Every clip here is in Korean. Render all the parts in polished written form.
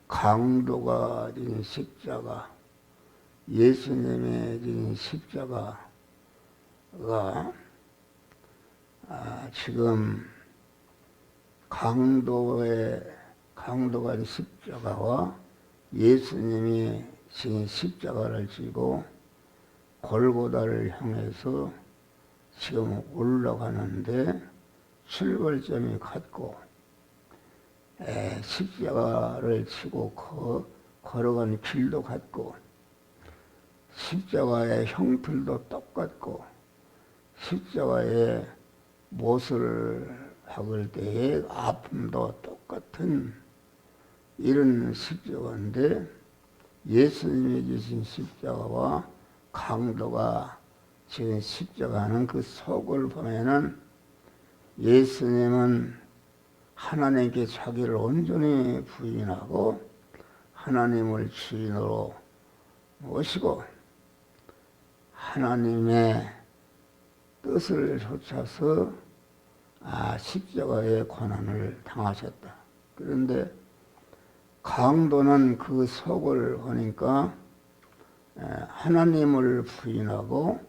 강도가 진 십자가, 예수님의 진 십자가가 지금 강도가 진 십자가와 예수님이 진 십자가를 지고 골고다를 향해서 지금 올라가는데 출발점이 같고, 십자가를 지고 걸어간 길도 같고, 십자가의 형틀도 똑같고, 십자가의 못을 박을 때의 아픔도 똑같은 이런 십자가인데, 예수님이 지신 십자가와 강도가 지금 십자가는 그 속을 보면은 예수님은 하나님께 자기를 온전히 부인하고 하나님을 주인으로 모시고 하나님의 뜻을 좇아서 십자가의 고난을 당하셨다. 그런데 강도는 그 속을 보니까 하나님을 부인하고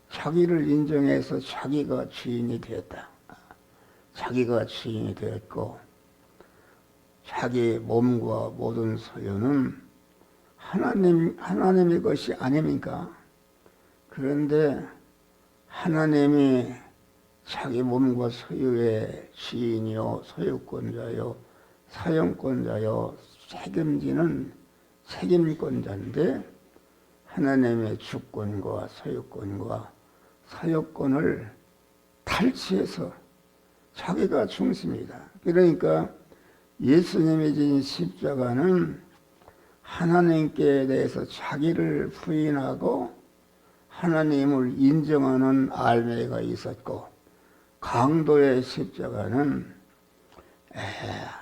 자기를 인정해서 자기가 주인이 되었다. 자기가 주인이 되었고, 자기 몸과 모든 소유는 하나님의 것이 아닙니까? 그런데 하나님이 자기 몸과 소유의 주인이요, 소유권자요, 사용권자요, 책임지는 책임권자인데, 하나님의 주권과 소유권과 사용권을 탈취해서 자기가 중심이다. 그러니까 예수님이 진 십자가는 하나님께 대해서 자기를 부인하고 하나님을 인정하는 알매가 있었고, 강도의 십자가는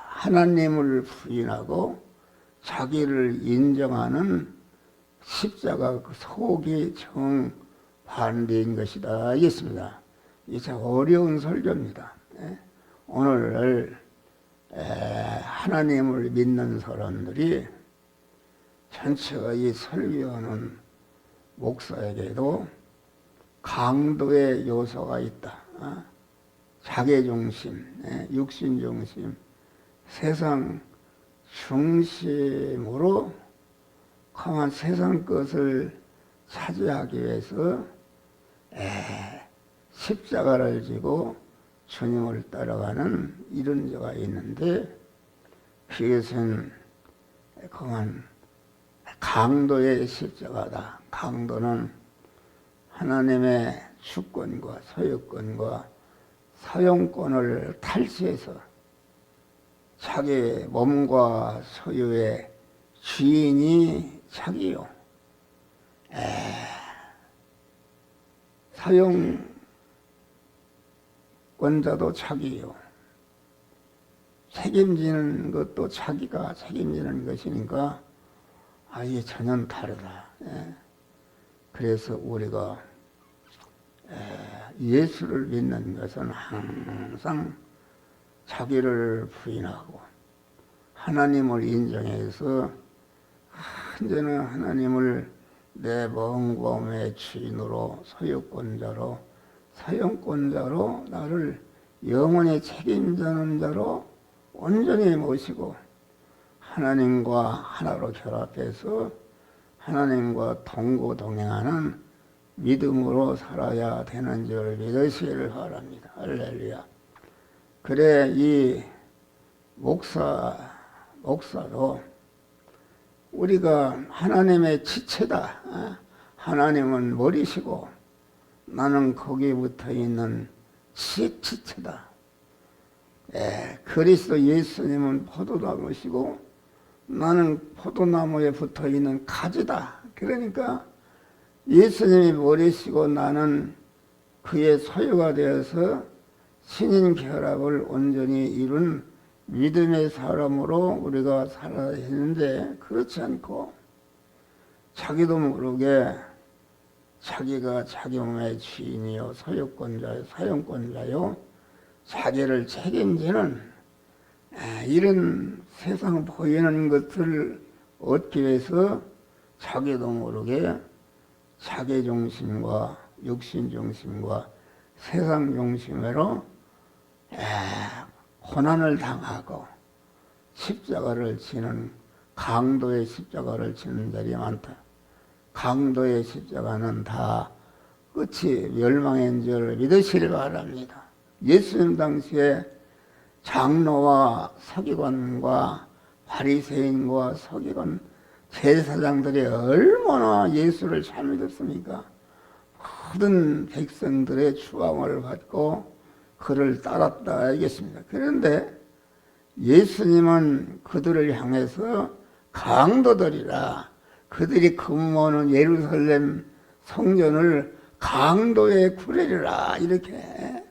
하나님을 부인하고 자기를 인정하는 십자가 그 속이 정반대인 것이다 하겠습니다. 이게 참 어려운 설교입니다. 오늘 하나님을 믿는 사람들이 전체가 이 설교하는 목사에게도 강도의 요소가 있다. 자기중심, 육신중심, 세상 중심으로 강한 세상 것을 차지하기 위해서 십자가를 지고 주님을 따라가는 이런 자가 있는데, 그것은 강한 강도의 십자가다. 강도는 하나님의 주권과 소유권과 사용권을 탈취해서 자기 몸과 소유의 주인이 자기요, 사용권자도 자기요, 책임지는 것도 자기가 책임지는 것이니까 이게 전혀 다르다. 그래서 우리가 예수를 믿는 것은 항상 자기를 부인하고 하나님을 인정해서 언제나 하나님을 내 몸과 몸의 주인으로, 소유권자로, 사용권자로, 나를 영원히 책임지는 자로 온전히 모시고 하나님과 하나로 결합해서 하나님과 동거동행하는 믿음으로 살아야 되는 줄 믿으시기를 바랍니다. 할렐루야. 그래, 이 목사도 우리가 하나님의 지체다. 하나님은 머리시고 나는 거기에 붙어 있는 지체다. 그리스도 예수님은 포도나무시고 나는 포도나무에 붙어 있는 가지다. 그러니까 예수님이 머리시고 나는 그의 소유가 되어서 신인 결합을 온전히 이룬 믿음의 사람으로 우리가 살아야 했는데, 그렇지 않고 자기도 모르게 자기가 자기 몸의 주인이요, 소유권자요, 사용권자요, 자기를 책임지는 이런 세상 보이는 것을 얻기 위해서 자기도 모르게 자기 중심과 육신 중심과 세상 중심으로 고난을 당하고 십자가를 지는, 강도의 십자가를 지는 자리 많다. 강도의 십자가는 다 끝이 멸망인 줄 믿으시기 바랍니다. 예수님 당시에 장로와 서기관과 바리새인과 서기관 제사장들이 얼마나 예수를 잘 믿었습니까? 모든 백성들의 추앙을 받고 그를 따랐다 알겠습니다. 그런데 예수님은 그들을 향해서 강도들이라, 그들이 근무하는 예루살렘 성전을 강도에 구려리라, 이렇게.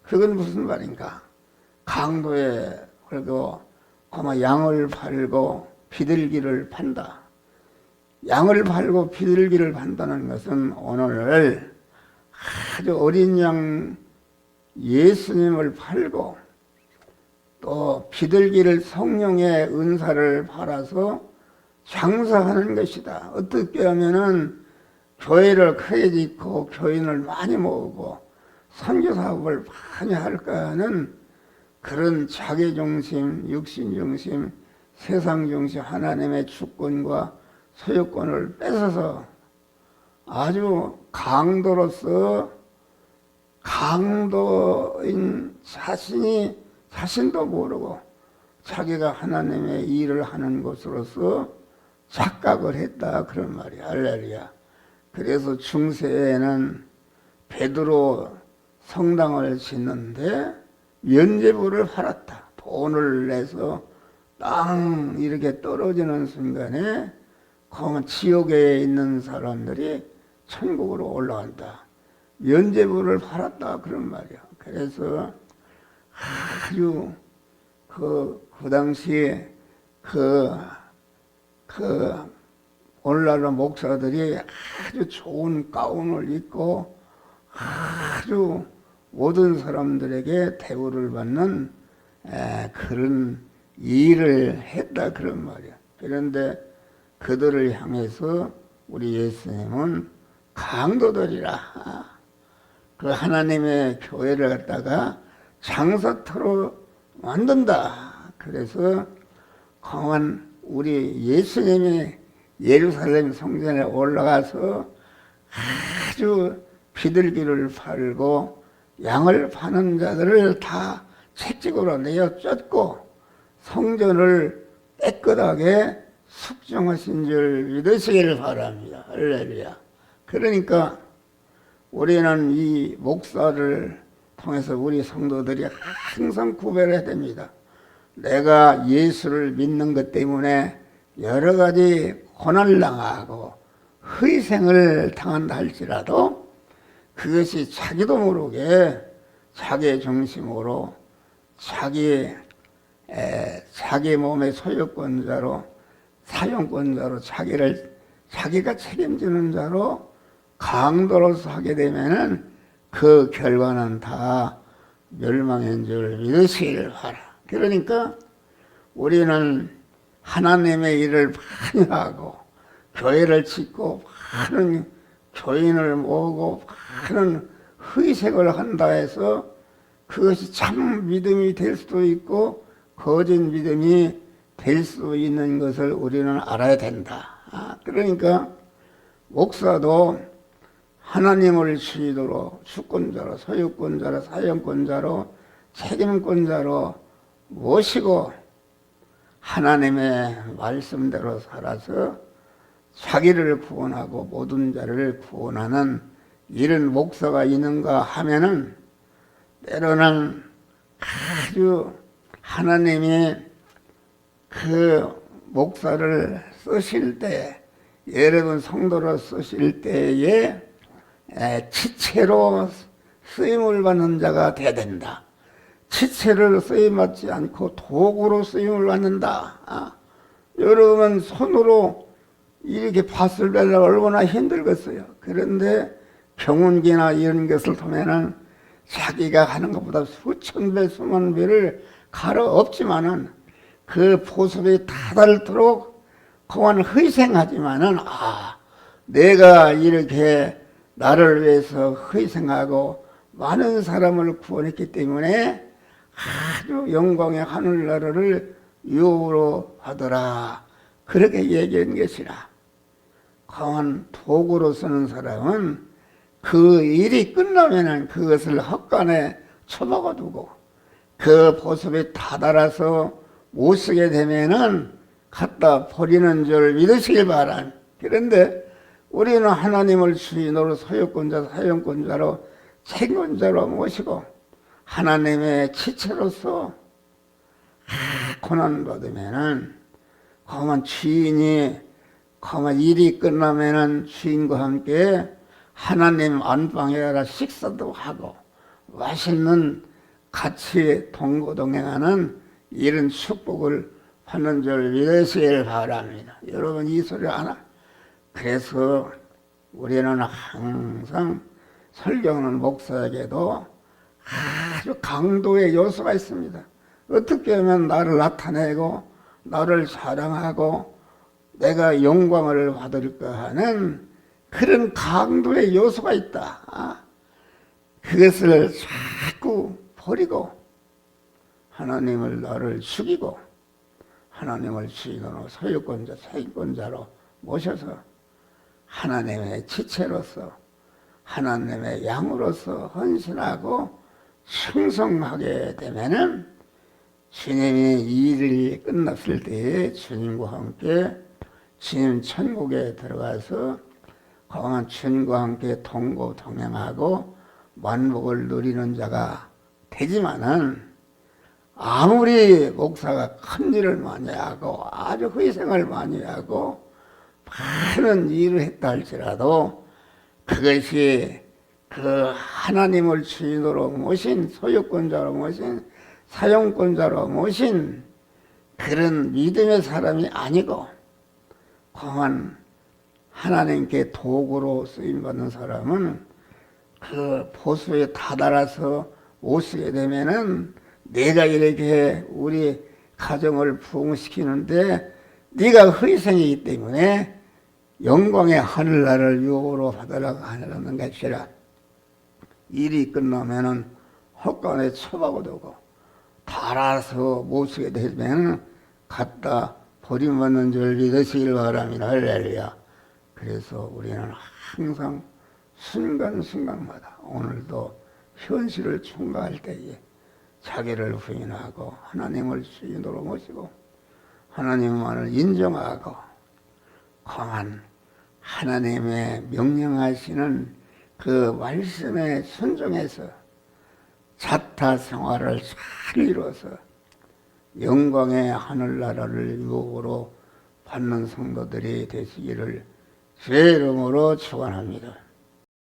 그건 무슨 말인가? 강도에 그리고 양을 팔고 비둘기를 판다. 양을 팔고 비둘기를 판다는 것은 오늘 아주 어린 양 예수님을 팔고 또 비둘기를 성령의 은사를 팔아서 장사하는 것이다. 어떻게 하면은 교회를 크게 짓고 교인을 많이 모으고 선교사업을 많이 할까 하는 그런 자기중심, 육신중심, 세상중심, 하나님의 주권과 소유권을 뺏어서 아주 강도로서 강도인 자신도 모르고 자기가 하나님의 일을 하는 것으로서 착각을 했다, 그런 말이야. 할렐루야. 그래서 중세에는 베드로 성당을 짓는데 면죄부를 팔았다. 돈을 내서 땅 이렇게 떨어지는 순간에 그 지옥에 있는 사람들이 천국으로 올라간다. 면죄부를 팔았다, 그런 말이야. 그래서 아주 그 당시에 오늘날의 목사들이 아주 좋은 가운을 입고 아주 모든 사람들에게 대우를 받는 그런 일을 했다, 그런 말이야. 그런데 그들을 향해서 우리 예수님은 강도들이라, 그 하나님의 교회를 갖다가 장사터로 만든다. 그래서 강한 우리 예수님이 예루살렘 성전에 올라가서 아주 비둘기를 팔고 양을 파는 자들을 다 채찍으로 내어 쫓고 성전을 깨끗하게 숙정하신 줄 믿으시기를 바랍니다. 할렐루야. 그러니까 우리는 이 목사를 통해서 우리 성도들이 항상 구별해야 됩니다. 내가 예수를 믿는 것 때문에 여러 가지 고난을 당하고 희생을 당한다 할지라도 그것이 자기도 모르게 자기 중심으로 자기 몸의 소유권자로 사용권자로 자기가 책임지는 자로 강도로서 하게 되면은 그 결과는 다 멸망인 줄 믿으시길 바라. 그러니까 우리는 하나님의 일을 많이 하고 교회를 짓고 많은 교인을 모으고 많은 희생을 한다 해서 그것이 참 믿음이 될 수도 있고 거짓 믿음이 될 수 있는 것을 우리는 알아야 된다. 그러니까 목사도 하나님을 주의도로 주권자로 소유권자로 사용권자로 책임권자로 모시고 하나님의 말씀대로 살아서 자기를 구원하고 모든 자를 구원하는 이런 목사가 있는가 하면은 때로는 아주 하나님이 그 목사를 쓰실 때, 여러분 성도로 쓰실 때에 치체로 쓰임을 받는 자가 돼야 된다. 치체를 쓰임받지 않고 도구로 쓰임을 받는다. 여러분 손으로 이렇게 밭을 베려고 얼마나 힘들겠어요. 그런데 병원기나 이런 것을 통해는 자기가 하는 것보다 수천 배, 수만 배를 갈아 없지만은 그 보습이 다닳도록 그만 희생하지만은 내가 이렇게 나를 위해서 희생하고 많은 사람을 구원했기 때문에 아주 영광의 하늘나라를 유업으로 하더라. 그렇게 얘기한 것이라. 그만 도구로 쓰는 사람은 그 일이 끝나면은 그것을 헛간에 처박아 두고 그 보습이 다닳아서 못 쓰게 되면은 갖다 버리는 줄 믿으시길 바랍니다. 그런데 우리는 하나님을 주인으로 소유권자, 사용권자로 책임자로 모시고 하나님의 지체로서 고난받으면은 그만 주인이 그만 일이 끝나면은 주인과 함께 하나님 안방에 가서 식사도 하고 맛있는 같이 동거동행하는 이런 축복을 받는 줄 믿으시길 바랍니다. 여러분 이 소리 아나? 그래서 우리는 항상 설교하는 목사에게도 아주 강도의 요소가 있습니다. 어떻게 하면 나를 나타내고 나를 자랑하고 내가 영광을 받을까 하는 그런 강도의 요소가 있다. 그것을 자꾸 버리고 하나님을 나를 죽이고 하나님을 주인으로 소유권자, 책임권자로 모셔서 하나님의 지체로서 하나님의 양으로서 헌신하고 충성하게 되면은 주님이 이 일이 끝났을 때에 주님과 함께 주님 천국에 들어가서 거한 주님과 함께 동거 동행하고 만복을 누리는 자가 되지만은 아무리 목사가 큰 일을 많이 하고 아주 희생을 많이 하고 많은 일을 했다 할지라도 그것이 그 하나님을 주인으로 모신 소유권자로 모신 사용권자로 모신 그런 믿음의 사람이 아니고 그만 하나님께 도구로 쓰임받는 사람은 그 보수에 다닳아서 못 쓰게 되면은 내가 이렇게 우리 가정을 부흥시키는데 네가 희생이기 때문에 영광의 하늘나라를 유업으로 받으라고 하는 것이라. 일이 끝나면은 헛간에 처박아 두고 달아서 못 쓰게 되면 갖다 버림받는 줄 믿으시길 바랍니다. 할렐루야. 그래서 우리는 항상 순간순간마다 오늘도 현실을 총괄할 때에 자기를 부인하고 하나님을 주인으로 모시고 하나님만을 인정하고 강한 하나님의 명령하시는 그 말씀에 순종해서 자타 생활을 잘 이루어서 영광의 하늘나라를 유업으로 받는 성도들이 되시기를 주의 이름으로 축원합니다.